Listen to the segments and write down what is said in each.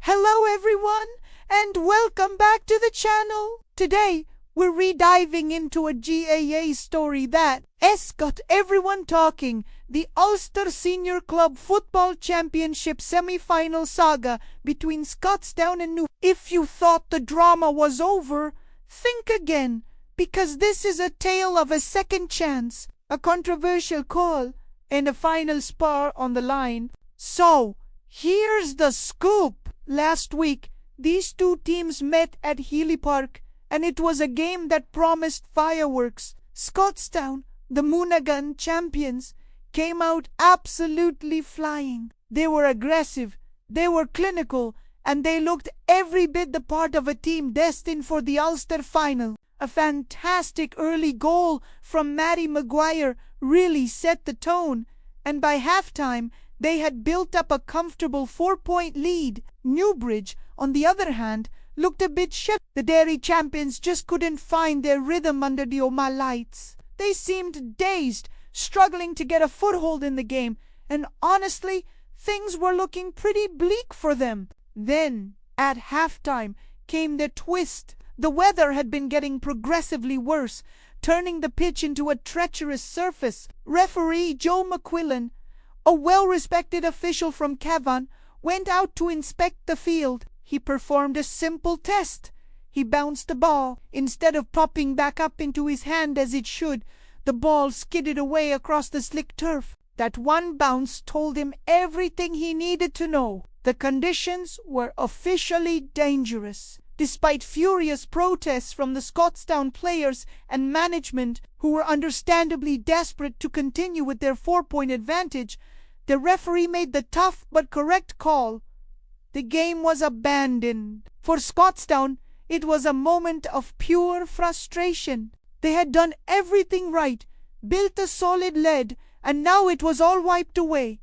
Hello everyone, and welcome back to the channel. Today, we're re-diving into a GAA story that has got everyone talking. The Ulster Senior Club Football Championship semi-final saga between Scotstown and Newbridge. If you thought the drama was over, think again, because this is a tale of a second chance, a controversial call, and a final spar on the line. So, here's the scoop. Last week, these two teams met at Healy Park, and it was a game that promised fireworks. Scotstown, the Moonagan champions, came out absolutely flying. They were aggressive, they were clinical, and they looked every bit the part of a team destined for the Ulster final. A fantastic early goal from Matty Maguire really set the tone, and by halftime, they had built up a comfortable 4-point lead. Newbridge, on the other hand, looked a bit shifty. The Derry champions just couldn't find their rhythm under the Oma lights. They seemed dazed, struggling to get a foothold in the game, and honestly, things were looking pretty bleak for them. Then, at halftime, came the twist. The weather had been getting progressively worse, turning the pitch into a treacherous surface. Referee Joe McQuillan, a well-respected official from Cavan, went out to inspect the field. He performed a simple test. He bounced the ball. Instead of popping back up into his hand as it should, the ball skidded away across the slick turf. That one bounce told him everything he needed to know. The conditions were officially dangerous. Despite furious protests from the Scotstown players and management, who were understandably desperate to continue with their 4-point advantage, the referee made the tough but correct call. The game was abandoned. For Scotstown, it was a moment of pure frustration. They had done everything right, built a solid lead, and now it was all wiped away.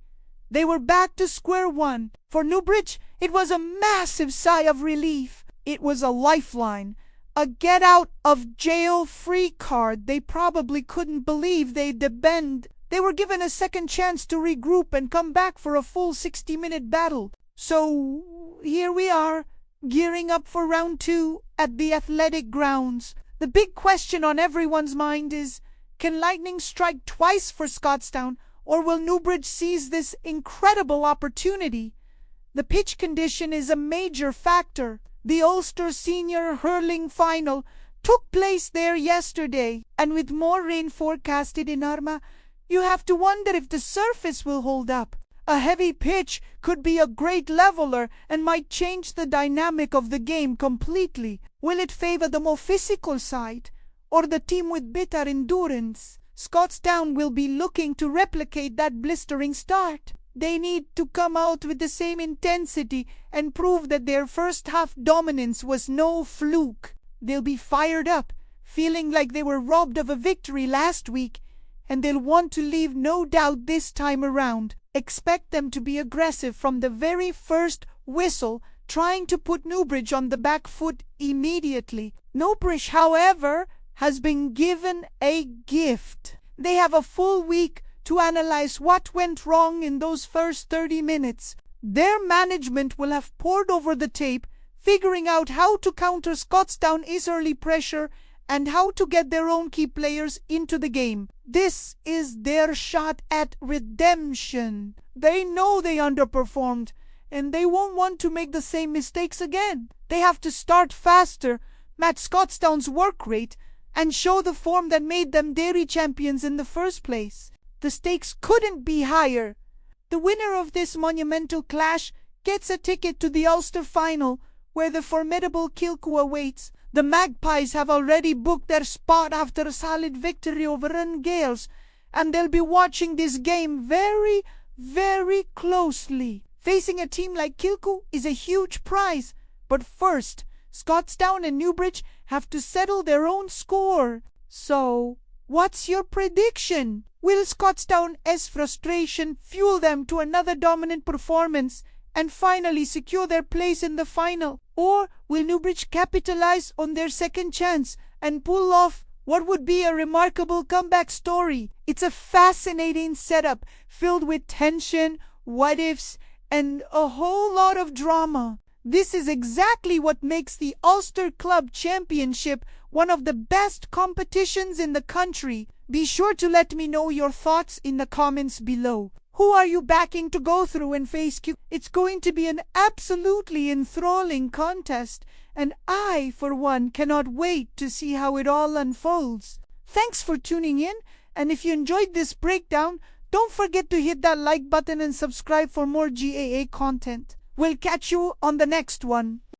They were back to square one. For Newbridge, it was a massive sigh of relief. It was a lifeline, a get-out-of-jail-free card they probably couldn't believe they'd bend. They were given a second chance to regroup and come back for a full 60-minute battle. So, here we are, gearing up for round 2 at the athletic grounds. The big question on everyone's mind is, can lightning strike twice for Scotstown, or will Newbridge seize this incredible opportunity? The pitch condition is a major factor. The Ulster Senior Hurling Final took place there yesterday, and with more rain forecasted in Armagh, you have to wonder if the surface will hold up. A heavy pitch could be a great leveler and might change the dynamic of the game completely. Will it favor the more physical side, or the team with better endurance? Scotstown will be looking to replicate that blistering start. They need to come out with the same intensity and prove that their first half dominance was no fluke. They'll be fired up, feeling like they were robbed of a victory last week, and they'll want to leave no doubt this time around. Expect them to be aggressive from the very first whistle, trying to put Newbridge on the back foot immediately. Newbridge, however, has been given a gift. They have a full week to analyze what went wrong in those first 30 minutes. Their management will have pored over the tape, figuring out how to counter Scotstown's early pressure and how to get their own key players into the game. This is their shot at redemption. They know they underperformed, and they won't want to make the same mistakes again. They have to start faster, match Scotstown's work rate, and show the form that made them Derry champions in the first place. The stakes couldn't be higher. The winner of this monumental clash gets a ticket to the Ulster final, where the formidable Kilcoe awaits. The Magpies have already booked their spot after a solid victory over Gales, and they'll be watching this game very, very closely. Facing a team like Kilcoe is a huge prize, but first, Scotstown and Newbridge have to settle their own score. So, what's your prediction? Will Scotstown's frustration fuel them to another dominant performance and finally secure their place in the final? Or will Newbridge capitalize on their second chance and pull off what would be a remarkable comeback story? It's a fascinating setup filled with tension, what-ifs, and a whole lot of drama. This is exactly what makes the Ulster Club Championship one of the best competitions in the country. Be sure to let me know your thoughts in the comments below. Who are you backing to go through and face Q? It's going to be an absolutely enthralling contest, and I, for one, cannot wait to see how it all unfolds. Thanks for tuning in, and if you enjoyed this breakdown, don't forget to hit that like button and subscribe for more GAA content. We'll catch you on the next one.